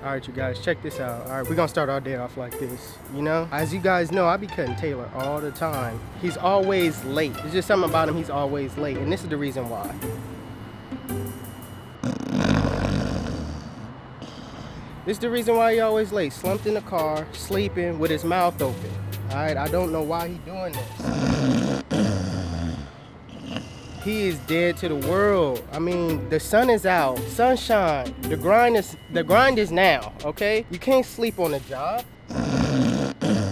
All right, you guys, check this out. All right, we're gonna start our day off like this. You know, as you guys know, I be cutting Taylor all the time. He's always late. There's just something about him, he's always late. And this is the reason why. This is the reason why he always late. Slumped in the car, sleeping with his mouth open. All right, I don't know why he doing this. He is dead to the world. I mean, the sun is out, sunshine. The grind is now, okay? You can't sleep on the job.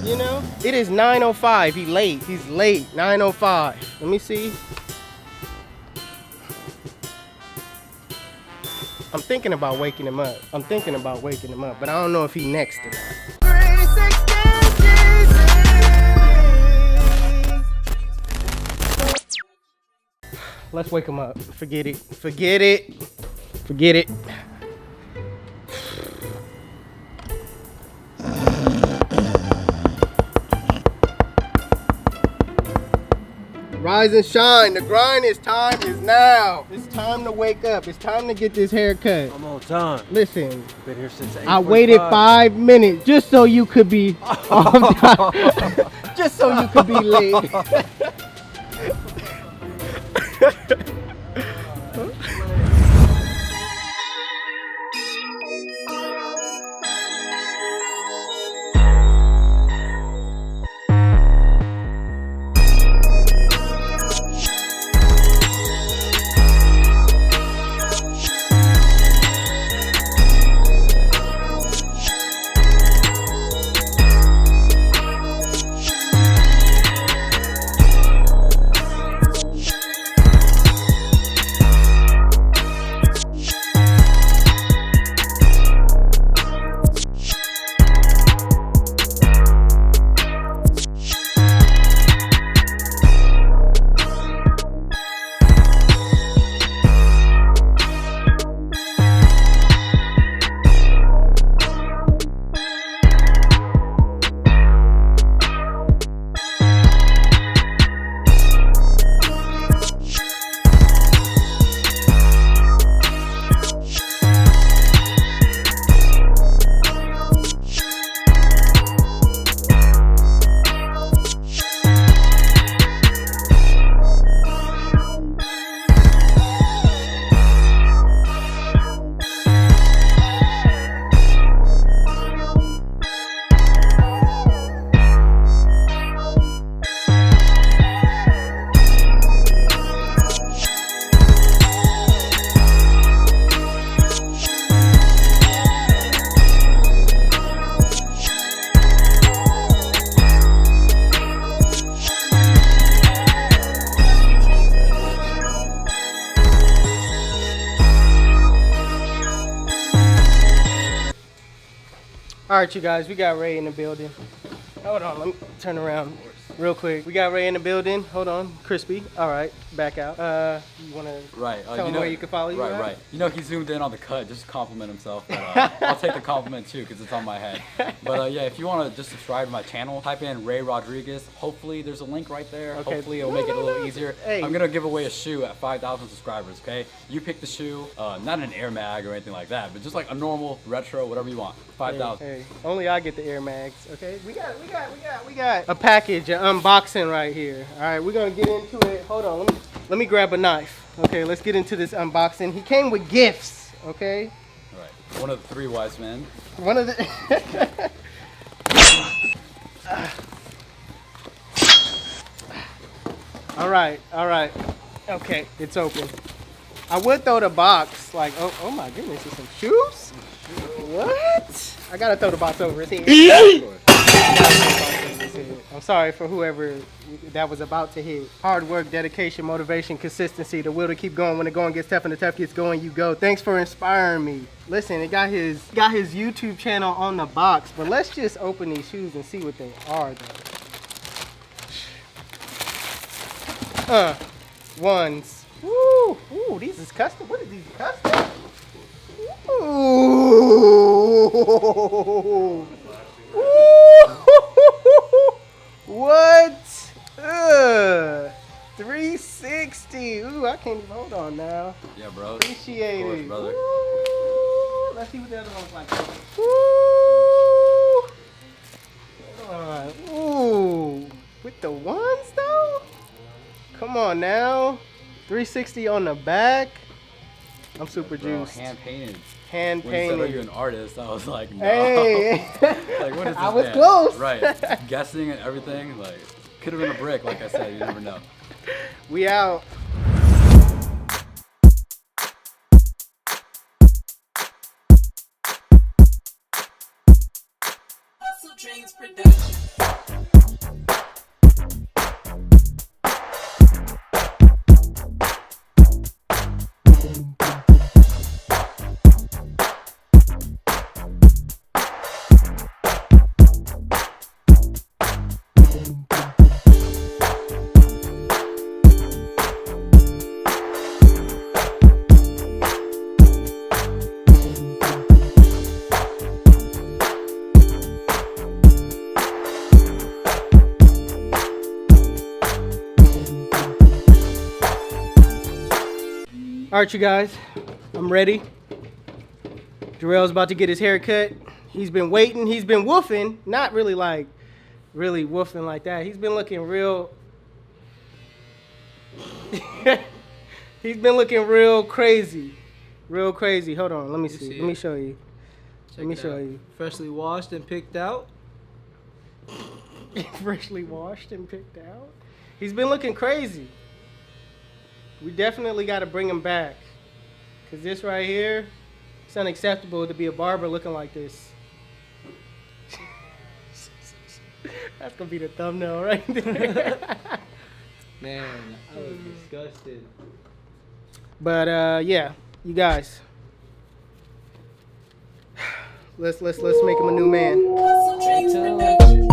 You know? It is 9:05, he's late, 9:05. Let me see. I'm thinking about waking him up. But I don't know if he next or not. Let's wake him up. Forget it. Rise and shine. The grind is now. It's time to wake up. It's time to get this haircut. I'm on time. Listen, been here since 8:45. I waited 5 minutes just so you could be on time. Just so you could be late. All right, you guys, we got Ray in the building. Hold on, let me turn around real quick. We got Ray in the building. Hold on, Crispy. All right, back out. You want to tell him where you can follow you? Right. You know, he zoomed in on the cut, just to compliment himself. But, I'll take the compliment too, because it's on my head. But yeah, if you want to just subscribe to my channel, type in Ray Rodriguez. Hopefully, there's a link right there. Okay. Hopefully, it'll make it a little easier. Hey. I'm going to give away a shoe at 5,000 subscribers, okay? You pick the shoe, not an Air Mag or anything like that, but just like a normal retro, whatever you want. 5,000. Hey, only I get the Air Mags, okay? We got a package, an unboxing right here. All right, we're gonna get into it. Hold on, let me grab a knife. Okay, let's get into this unboxing. He came with gifts, okay? All right, one of the three wise men. One of the. All right. Okay, it's open. I would throw the box like, oh my goodness, there's some shoes? What? I gotta throw the box over his head. I'm sorry for whoever that was about to hit. Hard work, dedication, motivation, consistency, the will to keep going when the going gets tough and the tough gets going, you go. Thanks for inspiring me. Listen, it got his YouTube channel on the box, but let's just open these shoes and see what they are though. Ones. Woo! Ooh, these is custom. What are these custom? Ooh! Ooh! What? 360. Ooh, I can't even hold on now. Yeah, bro. Appreciate it, brother. Ooh. Let's see what the other one looks like. Woo! Ooh, with the ones though? Come on now. 360 on the back. I'm super juiced. Hand painted. Hand When you said, painted. are you an artist? I was like, no. Hey. Like, what is this? I was man? close. Right. Guessing and everything. Like, could have been a brick, like I said. You never know. We out. HustleDreamProduction. All right, you guys, I'm ready. Jarrell's about to get his hair cut. He's been waiting. He's been woofing. Not really like, really woofing like that. He's been looking real. He's been looking real crazy. Real crazy. Hold on. Let me see. Let me show you. Let me show you. Freshly washed and picked out. Freshly washed and picked out. He's been looking crazy. We definitely got to bring him back. Because this right here, it's unacceptable to be a barber looking like this. That's going to be the thumbnail right there. Man, I was disgusted. But yeah, you guys. Let's make him a new man. HustleDreamProduction.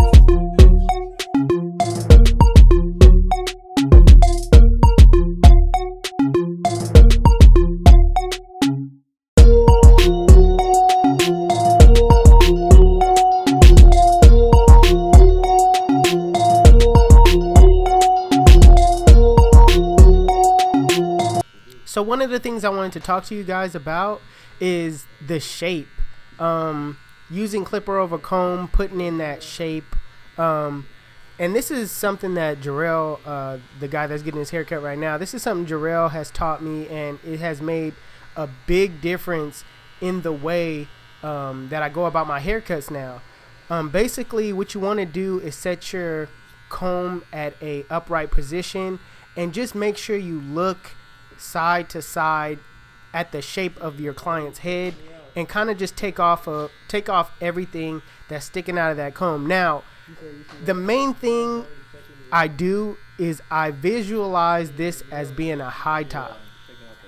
So one of the things I wanted to talk to you guys about is the shape. Using clipper over comb, putting in that shape. And this is something that Jarrell, the guy that's getting his haircut right now, this is something Jarrell has taught me, and it has made a big difference in the way that I go about my haircuts now. Basically, what you want to do is set your comb at a upright position and just make sure you look side to side at the shape of your client's head and kind of just take off everything that's sticking out of that comb. Now, the main thing I do is I visualize this as being a high top.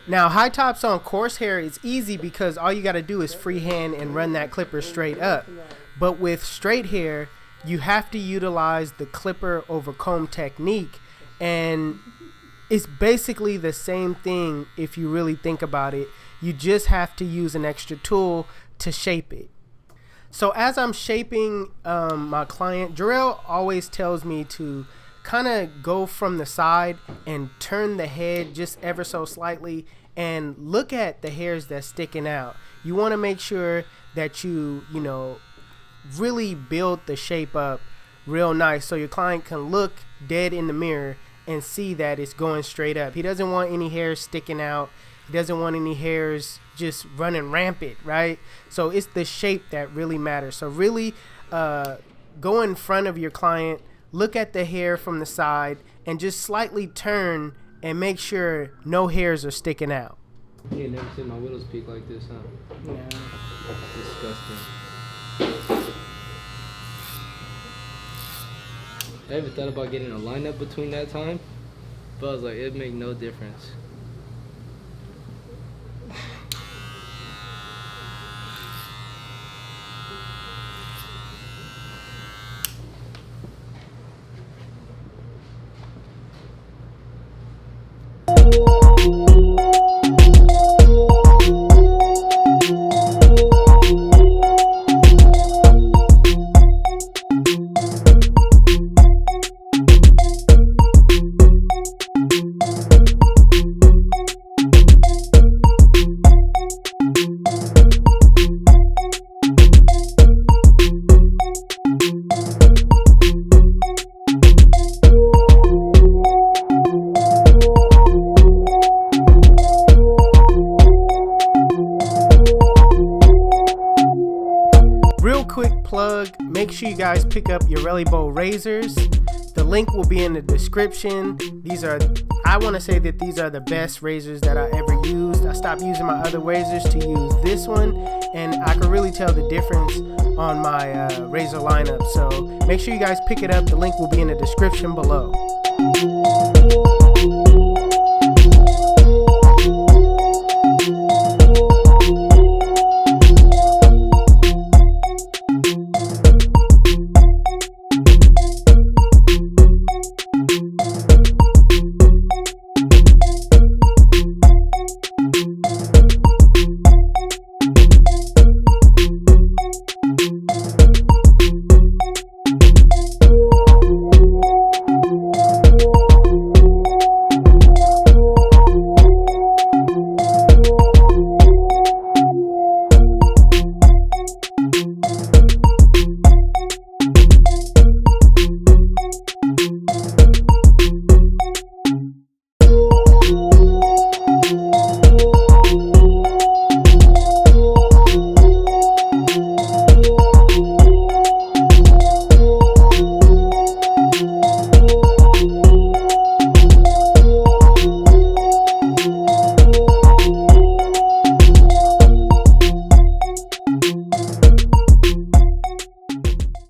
Now, high tops on coarse hair is easy because all you got to do is freehand and run that clipper straight up. But with straight hair, you have to utilize the clipper over comb technique, and it's basically the same thing if you really think about it. You just have to use an extra tool to shape it. So as I'm shaping my client, Jarrell always tells me to kind of go from the side and turn the head just ever so slightly and look at the hairs that's sticking out. You want to make sure that you really build the shape up real nice so your client can look dead in the mirror and see that it's going straight up. He doesn't want any hairs sticking out. He doesn't want any hairs just running rampant, right? So it's the shape that really matters. So really go in front of your client, look at the hair from the side, and just slightly turn and make sure no hairs are sticking out. You ain't never seen my widow's peak like this, huh? Yeah. Disgusting. I ever thought about getting a lineup between that time, but I was like, it'd make no difference. Real quick plug, make sure you guys pick up your RELLYBO razors. The link will be in the description. I want to say that these are the best razors that I ever used. I stopped using my other razors to use this one, and I can really tell the difference on my razor lineup. So make sure you guys pick it up. The link will be in the description below.